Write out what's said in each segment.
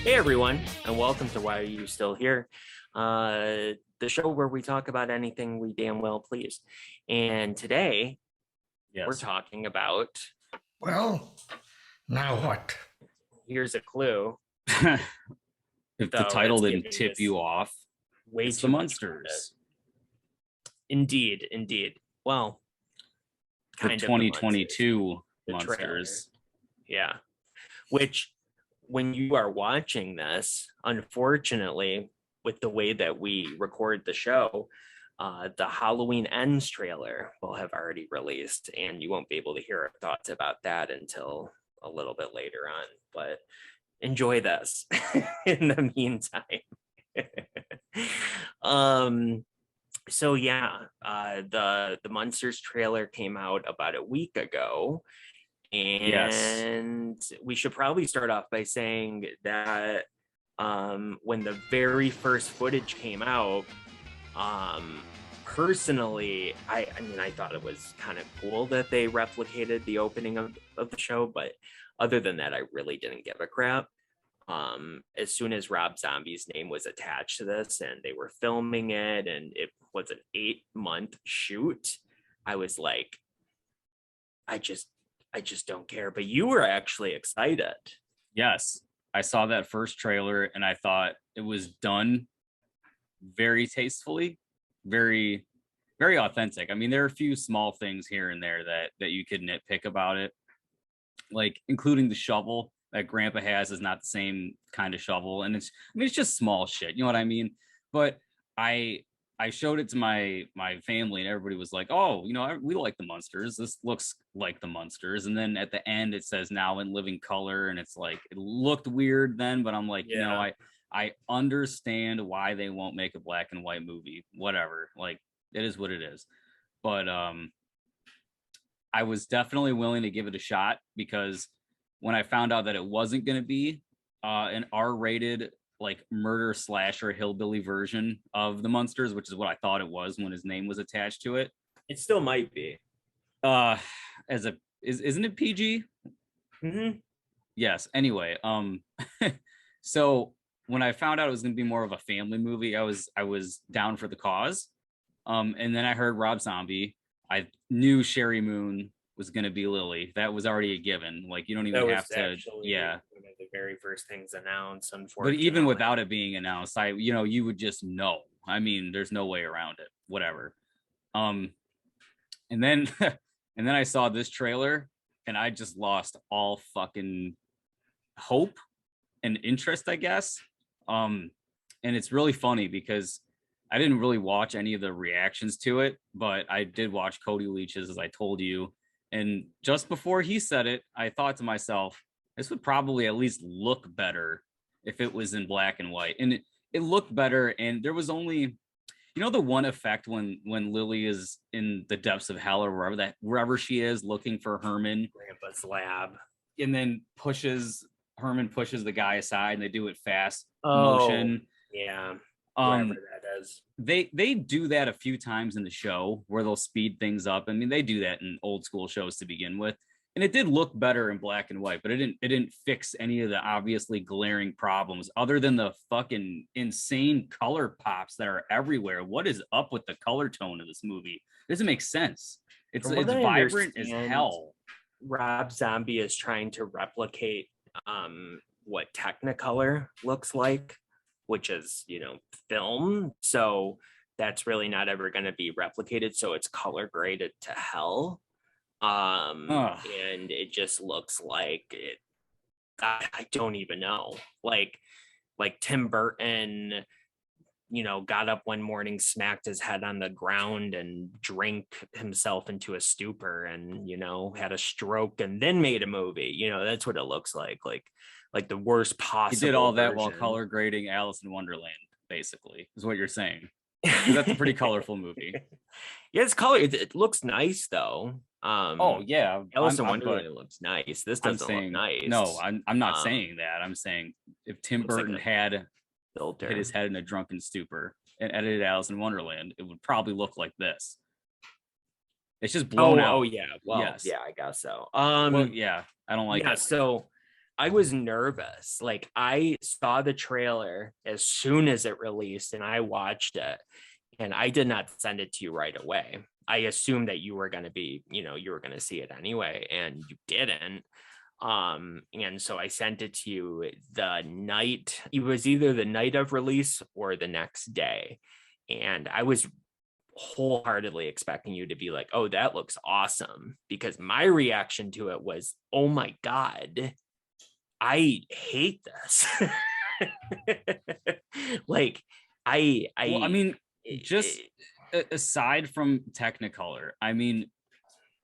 Hey everyone, and welcome to Why Are You Still Here? The show where we talk about anything we damn well please. And today we're talking about, Well, now what? here's a clue. If the So title that's didn't giving tip us you off, way it's too the much Munsters credit. Indeed. Well, for kind of the 2022 the trailer. Munsters. Yeah. Which, when you are watching this, unfortunately, with the way that we record the show, the Halloween Ends trailer will have already released, and you won't be able to hear our thoughts about that until a little bit later on. But enjoy this in the meantime. So yeah, the Munsters trailer came out about a week ago. And we should probably start off by saying that when the very first footage came out, personally, I mean, I thought it was kind of cool that they replicated the opening of the show, but other than that, I really didn't give a crap. As soon as Rob Zombie's name was attached to this and they were filming it, and it was an 8-month shoot, I was like, I just don't care. But you were actually excited. Yes, I saw that first trailer and I thought it was done very tastefully, very, very authentic. I mean, there are a few small things here and there that you could nitpick about it, like including the shovel that Grandpa has is not the same kind of shovel, and it's just small shit. You know what I mean? But I showed it to my family, and everybody was like, "Oh, we like the Munsters. This looks like the Munsters." And then at the end, it says now in living color, and it's like it looked weird then, but I'm like, Yeah. I understand why they won't make a black and white movie. Whatever, like it is what it is. But I was definitely willing to give it a shot because when I found out that it wasn't going to be an R-rated like murder slasher hillbilly version of the Munsters, which is what I thought it was when his name was attached to it. It still might be. Isn't it PG? Mm-hmm. Yes. Anyway, so when I found out it was going to be more of a family movie, I was down for the cause. And then I heard Rob Zombie. I knew Sherry Moon was going to be Lily. That was already a given. Like you don't even have to. Yeah. One of the very first things announced, unfortunately. But even without it being announced, you would just know. I mean, there's no way around it. Whatever. And then and then I saw this trailer and I just lost all fucking hope and interest, I guess. And it's really funny because I didn't really watch any of the reactions to it, but I did watch Cody Leach's, as I told you. And just before he said it, I thought to myself, this would probably at least look better if it was in black and white. And it looked better. And there was only, the one effect when Lily is in the depths of hell or wherever she is looking for Herman. Grandpa's lab. And then Herman pushes the guy aside and they do it fast motion. Yeah. Whatever that is. They do that a few times in the show where they'll speed things up. I mean, they do that in old school shows to begin with. And it did look better in black and white, but it didn't fix any of the obviously glaring problems other than the fucking insane color pops that are everywhere. What is up with the color tone of this movie? It doesn't make sense. It's vibrant as hell. Rob Zombie is trying to replicate what Technicolor looks like, which is, film. So that's really not ever going to be replicated. So it's color graded to hell. And it just looks like it. I don't even know. Like Tim Burton, got up one morning, smacked his head on the ground and drank himself into a stupor and, had a stroke and then made a movie. That's what it looks like. Like the worst possible. He did all that version. while color grading Alice in Wonderland, basically, is what you're saying. That's a pretty colorful movie. Yeah, it's color. It looks nice though. Oh yeah, Alice in Wonderland looks nice. This doesn't look nice. No, I'm not saying that. I'm saying if Tim Burton had hit his head in a drunken stupor and edited Alice in Wonderland, it would probably look like this. It's just blown out. Oh yeah. Well, yes. Yeah, I guess so. Well, yeah, I don't like it. So I was nervous. Like, I saw the trailer as soon as it released and I watched it, and I did not send it to you right away. I assumed that you were going to be, you were going to see it anyway, and you didn't. And so I sent it to you the night. It was either the night of release or the next day. And I was wholeheartedly expecting you to be like, oh, that looks awesome, because my reaction to it was, oh my God, I hate this. Like, Well, I mean, just aside from Technicolor, I mean,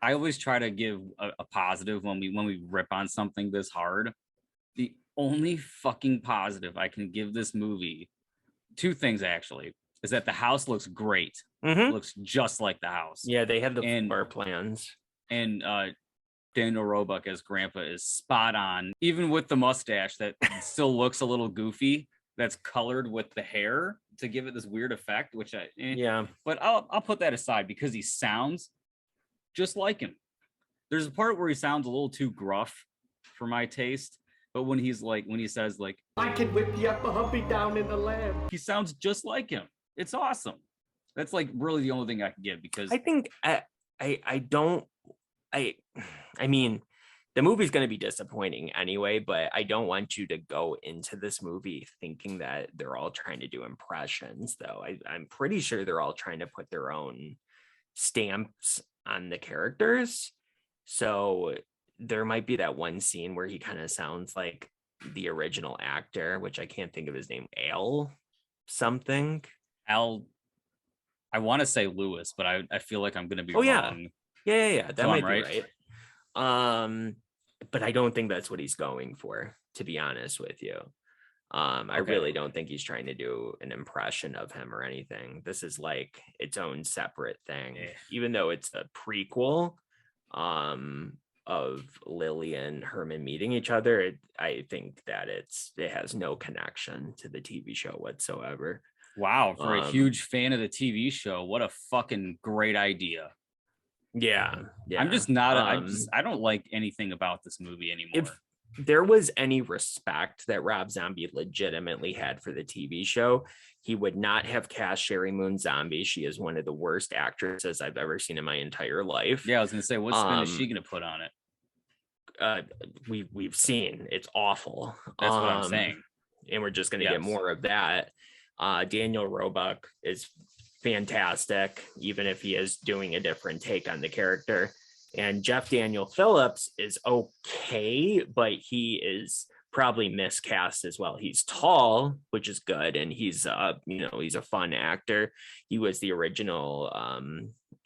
I always try to give a positive when we rip on something this hard. The only fucking positive I can give this movie, two things actually, is that the house looks great. Mhm. Looks just like the house. Yeah, they had the floor plans. And Daniel Roebuck as Grandpa is spot on, even with the mustache that still looks a little goofy. That's colored with the hair to give it this weird effect, which yeah. But I'll put that aside because he sounds just like him. There's a part where he sounds a little too gruff for my taste, but when he says like, I can whip you up a humpy down in the land, he sounds just like him. It's awesome. That's like really the only thing I can give, because I think I mean, the movie's going to be disappointing anyway, but I don't want you to go into this movie thinking that they're all trying to do impressions, though. I'm pretty sure they're all trying to put their own stamps on the characters. So there might be that one scene where he kind of sounds like the original actor, which I can't think of his name, Al something. I want to say Lewis, but I feel like I'm going to be wrong. Yeah. That might be right. But I don't think that's what he's going for, to be honest with you. I really don't think he's trying to do an impression of him or anything. This is like its own separate thing, even though it's a prequel of Lily and Herman meeting each other. I think that it has no connection to the TV show whatsoever. Wow, for a huge fan of the TV show, what a fucking great idea. Yeah. I'm just not I don't like anything about this movie anymore. If there was any respect that Rob Zombie legitimately had for the TV show, he would not have cast Sherry Moon Zombie. She is one of the worst actresses I've ever seen in my entire life. Yeah, I was gonna say, what spin is she gonna put on it? We've seen it's awful. That's what I'm saying. And we're just gonna get more of that. Daniel Roebuck is fantastic, even if he is doing a different take on the character. And Jeff Daniel Phillips is okay, but he is probably miscast as well. He's tall, which is good, and he's he's a fun actor. He was the original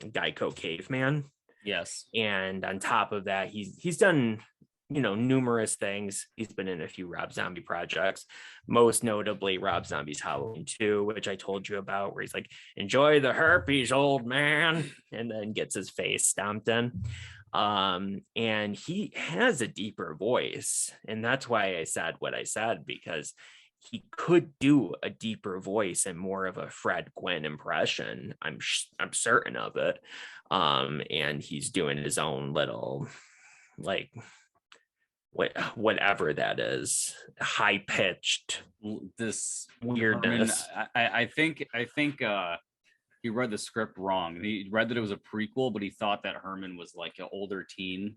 Geico caveman. Yes. And on top of that, he's done numerous things. He's been in a few Rob Zombie projects, most notably Rob Zombie's Halloween 2, which I told you about, where he's like, enjoy the herpes, old man, and then gets his face stomped in. And he has a deeper voice, and that's why I said what I said, because he could do a deeper voice and more of a Fred Gwynn impression. I'm certain of it. And he's doing his own little, like, whatever that is, high pitched, this weirdness. I think he read the script wrong. He read that it was a prequel, but he thought that Herman was like an older teen,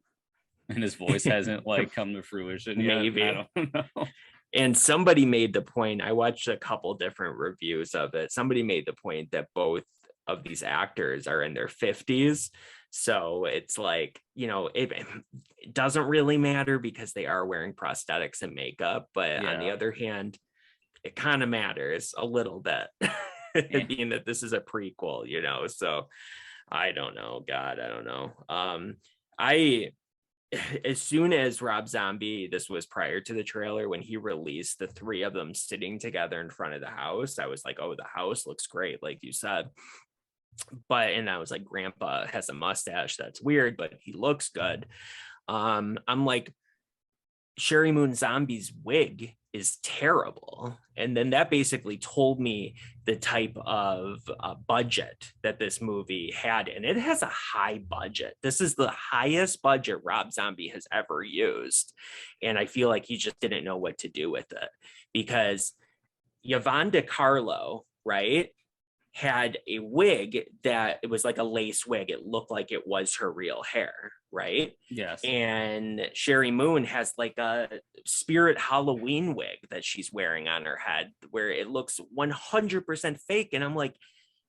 and his voice hasn't like come to fruition yet. Maybe. I don't know. And somebody made the point, I watched a couple different reviews of it. Somebody made the point that both of these actors are in their 50s. So it's like, it doesn't really matter because they are wearing prosthetics and makeup. But on the other hand, it kind of matters a little bit, being that this is a prequel, so I don't know. God, I don't know. As soon as Rob Zombie, this was prior to the trailer, when he released the three of them sitting together in front of the house, I was like, oh, the house looks great, like you said. And I was like, Grandpa has a mustache, that's weird, but he looks good. I'm like, Sherry Moon Zombie's wig is terrible. And then that basically told me the type of budget that this movie had. And it has a high budget. This is the highest budget Rob Zombie has ever used. And I feel like he just didn't know what to do with it, because Yvonne DiCarlo, right, had a wig that it was like a lace wig. It looked like it was her real hair, right? Yes. And Sherry Moon has like a spirit Halloween wig that she's wearing on her head where it looks 100% fake. And I'm like,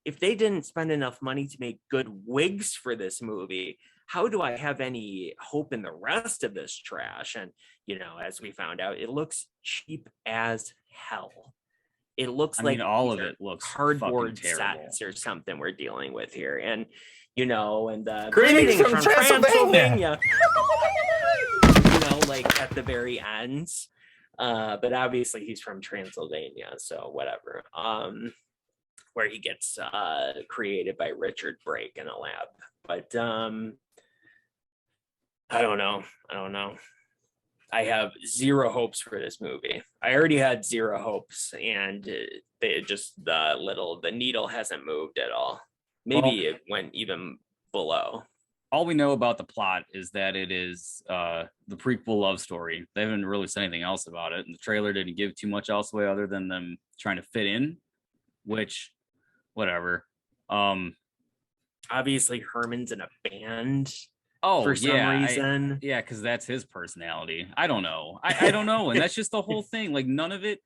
if they didn't spend enough money to make good wigs for this movie, how do I have any hope in the rest of this trash? And, you know, as we found out, it looks cheap as hell. It looks like all of it looks cardboard terrible. sets or something we're dealing with here. And, you know, and the Greetings from Transylvania. You know, like at the very end. But obviously he's from Transylvania, so whatever. Where he gets created by Richard Brake in a lab. But I don't know. I have zero hopes for this movie. I already had zero hopes, and the needle hasn't moved at all. Maybe it went even below. All we know about the plot is that it is the prequel love story. They haven't really said anything else about it, and the trailer didn't give too much else away other than them trying to fit in, which, whatever. Obviously, Herman's in a band. Oh, for some reason. Because that's his personality. I don't know. I don't know. And that's just the whole thing. Like, none of it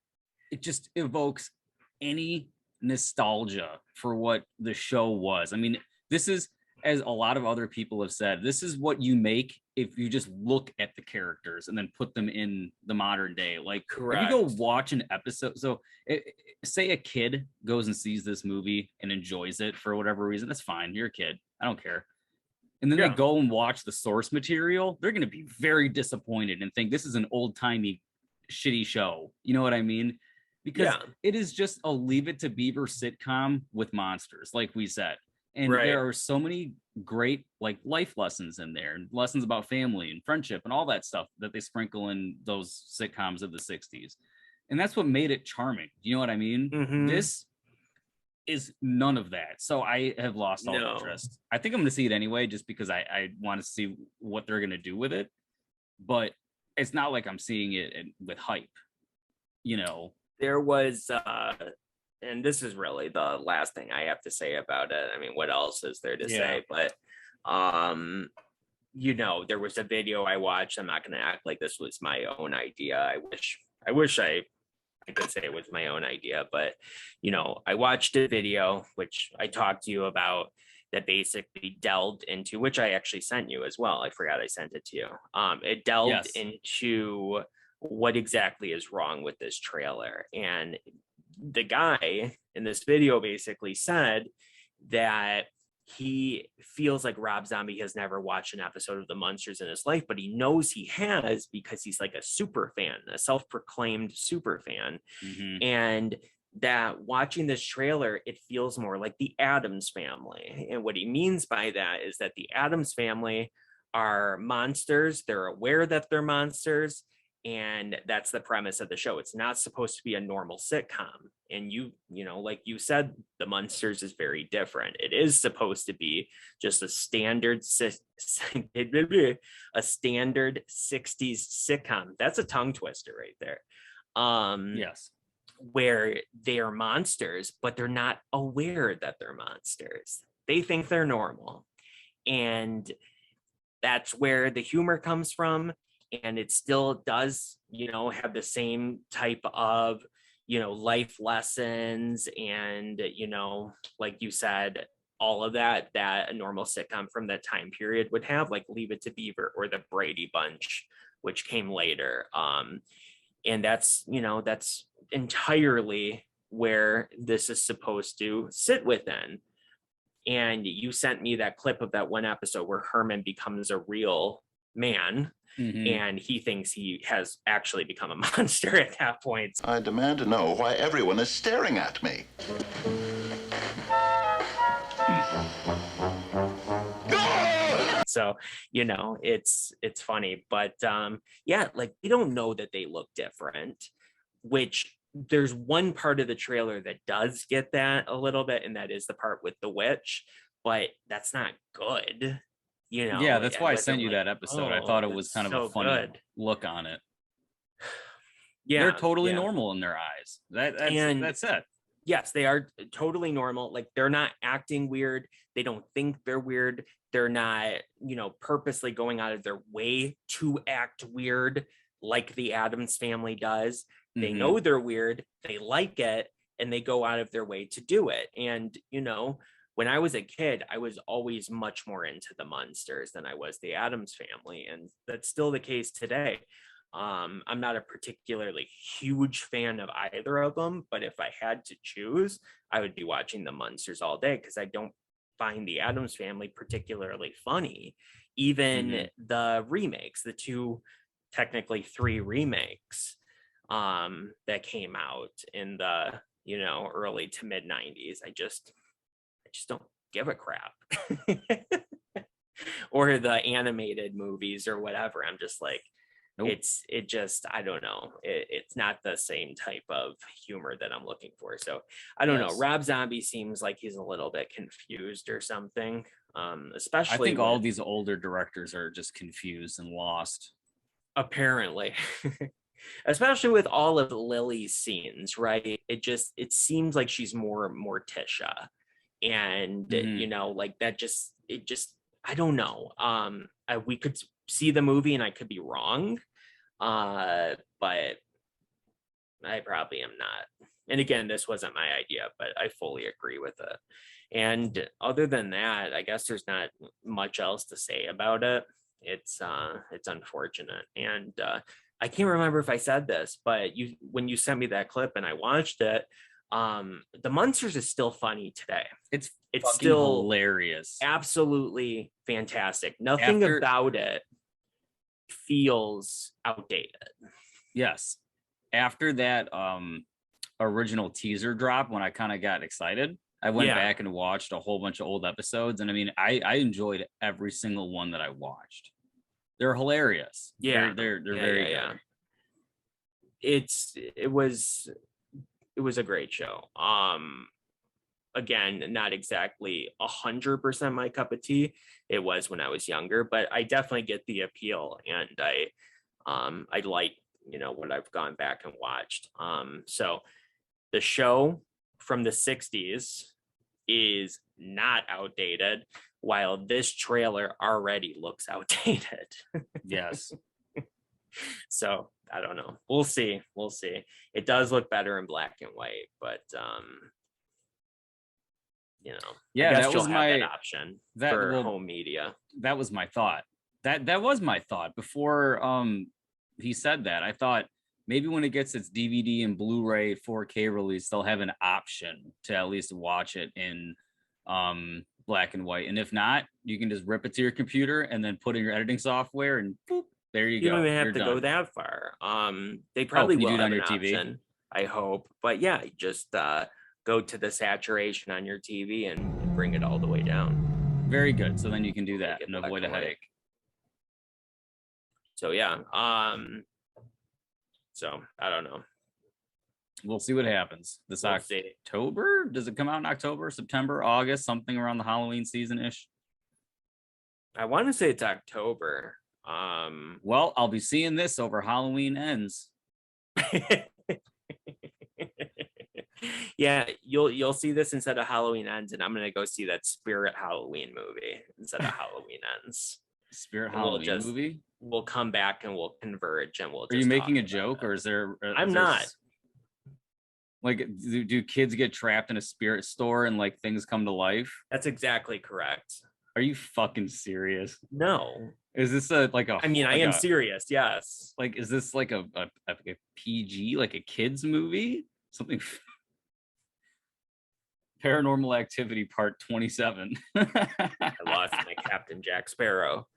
just evokes any nostalgia for what the show was. I mean, this is, as a lot of other people have said, this is what you make if you just look at the characters and then put them in the modern day. Like, correct. If you go watch an episode, so say a kid goes and sees this movie and enjoys it for whatever reason, that's fine. You're a kid. I don't care. And then they go and watch the source material, they're going to be very disappointed and think this is an old-timey shitty show. You know what I mean? Because it is just a Leave It to Beaver sitcom with monsters, like we said. And there are so many great like life lessons in there, and lessons about family and friendship and all that stuff that they sprinkle in those sitcoms of the 60s. And that's what made it charming. You know what I mean? Mm-hmm. This is none of that. So I have lost all interest. I think I'm going to see it anyway, just because I want to see what they're going to do with it. But it's not like I'm seeing it with hype, you know. There was, and this is really the last thing I have to say about it. I mean, what else is there to say? But, you know, there was a video I watched. I'm not going to act like this was my own idea. I wish I could say it was my own idea, but, you know, I watched a video, which I talked to you about, that basically delved into, which I actually sent you as well. I forgot I sent it to you. It delved into what exactly is wrong with this trailer. And the guy in this video basically said that he feels like Rob Zombie has never watched an episode of the Munsters in his life, but he knows he has because he's like a super fan, a self-proclaimed super fan. Mm-hmm. And that watching this trailer, it feels more like the Addams Family. And what he means by that is that the Addams Family are monsters. They're aware that they're monsters. And that's the premise of the show. It's not supposed to be a normal sitcom. And you know, like you said, the Munsters is very different. It is supposed to be just a standard 60s sitcom. That's a tongue twister right there. Yes. Where they are monsters, but they're not aware that they're monsters. They think they're normal. And that's where the humor comes from. And it still does, you know, have the same type of, you know, life lessons and, you know, like you said, all of that a normal sitcom from that time period would have, like Leave It to Beaver or the Brady Bunch, which came later. And that's, you know, that's entirely where this is supposed to sit within. And you sent me that clip of that one episode where Herman becomes a real man. Mm-hmm. And he thinks he has actually become a monster at that point. I demand to know why everyone is staring at me. So, you know, it's funny, but yeah, like we don't know that they look different. which there's one part of the trailer that does get that a little bit, and that is the part with the witch, but that's not good. Yeah, that's why I sent you like, that episode. I oh, thought it was it's kind of so a funny good. look on it. Yeah, they're totally normal in their eyes. That's it. Yes, they are totally normal. Like, they're not acting weird. They don't think they're weird. They're not, purposely going out of their way to act weird like the Addams Family does. They know they're weird. They like it, and they go out of their way to do it. And, when I was a kid, I was always much more into the Munsters than I was the Addams Family. And that's still the case today. I'm not a particularly huge fan of either of them, but if I had to choose, I would be watching the Munsters all day, because I don't find the Addams Family particularly funny. Even the remakes, the technically 3 remakes that came out in the early to mid 90s, I just don't give a crap. Or the animated movies or whatever. I'm just like, nope. I don't know. It's not the same type of humor that I'm looking for. So I don't know. Rob Zombie seems like he's a little bit confused or something. Especially, I think all these older directors are just confused and lost. Apparently. Especially with all of Lily's scenes, right? It seems like she's more Morticia. And like that I don't know. We could see the movie and I could be wrong, but I probably am not. And again, this wasn't my idea, but I fully agree with it. And other than that, I guess there's not much else to say about it. It's unfortunate. And I can't remember if I said this, but when you sent me that clip and I watched it, the Munsters is still funny today. It's still hilarious, absolutely fantastic. Nothing about it feels outdated. Yes, after that original teaser drop, when I kind of got excited, I went back and watched a whole bunch of old episodes, and I mean, I enjoyed every single one that I watched. They're hilarious. Yeah, they're very good. It was a great show. Again, not exactly 100% my cup of tea. It was when I was younger, but I definitely get the appeal, and I like what I've gone back and watched. So the show from the 60s is not outdated, while this trailer already looks outdated. Yes. So I don't know. We'll see. It does look better in black and white, but yeah, that was my option for home media. That was my thought. That was my thought before he said that. I thought maybe when it gets its DVD and Blu-ray 4K release, they'll have an option to at least watch it in black and white. And if not, you can just rip it to your computer and then put in your editing software and boop, there you go. You don't even have You're to done. Go that far. They probably will do it have on your an TV. option, I hope. But yeah, just go to the saturation on your TV and bring it all the way down. Very good. So then you can do that and avoid a headache. So yeah. So I don't know. We'll see what happens. This October? Does it come out in October, September, August, something around the Halloween season-ish? I want to say it's October. Well, I'll be seeing this over Halloween Ends. Yeah, you'll see this instead of Halloween Ends, and I'm gonna go see that Spirit Halloween movie instead of Halloween Ends. Spirit Halloween movie? We'll come back and we'll converge and we'll. Are you making a joke, or is there? I'm not. Like, do kids get trapped in a spirit store and like things come to life? That's exactly correct. Are you fucking serious? No. Is this I am serious. Yes. Like, is this like a PG, like a kids movie? Something. Paranormal Activity Part 27. I lost my Captain Jack Sparrow.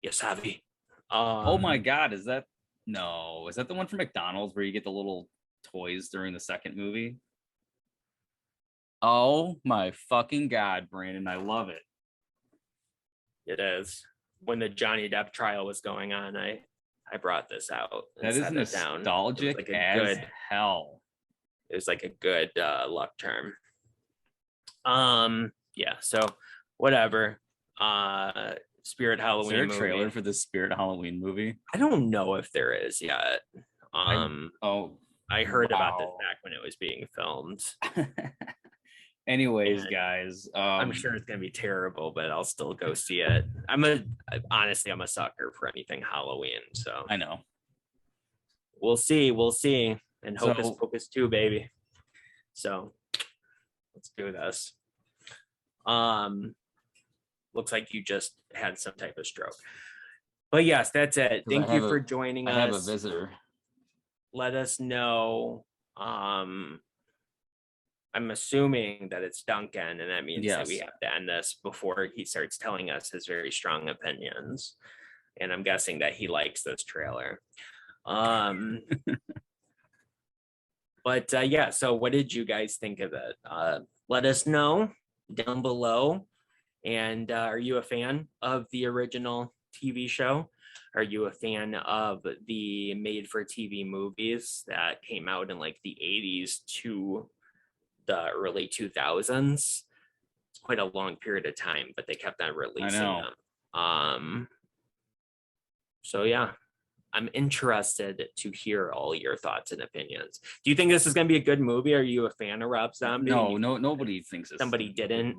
Yes, Javi. Oh my God, is that the one from McDonald's where you get the little toys during the second movie? Oh my fucking God, Brandon, I love it. It is. When the Johnny Depp trial was going on, I I brought this out. That is nostalgic like as hell. It was like a good luck charm. Yeah, so whatever. Spirit Halloween. Is there a movie. trailer for the Spirit Halloween movie? I don't know if there is yet. I heard about this back when it was being filmed. Anyways, guys, I'm sure it's gonna be terrible, but I'll still go see it. I'm a sucker for anything Halloween, so I know. We'll see, and Hocus Pocus 2, baby. So let's do this. Looks like you just had some type of stroke, but yes, that's it. Thank you for joining us. I have a visitor. Let us know. I'm assuming that it's Duncan, and that means that we have to end this before he starts telling us his very strong opinions. And I'm guessing that he likes this trailer. But yeah, so what did you guys think of it? Let us know down below. And are you a fan of the original TV show? Are you a fan of the made-for-TV movies that came out in like the 80s to the early 2000s? It's quite a long period of time, but they kept on releasing them. So yeah, I'm interested to hear all your thoughts and opinions. Do you think this is going to be a good movie? Are you a fan of Rob Zombie? No, nobody thinks it's somebody didn't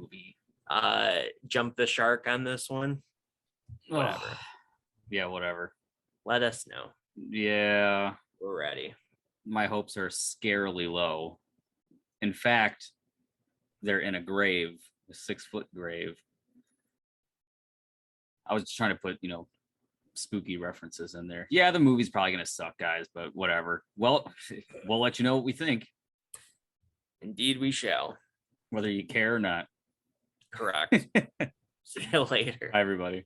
jump the shark on this one. Whatever. Yeah, whatever. Let us know. Yeah, we're ready. My hopes are scarily low. In fact, they're in a grave, a 6-foot grave. I was just trying to put, spooky references in there. Yeah, the movie's probably gonna suck, guys, but whatever. Well, we'll let you know what we think. Indeed we shall. Whether you care or not. Correct. See you later. Bye, everybody.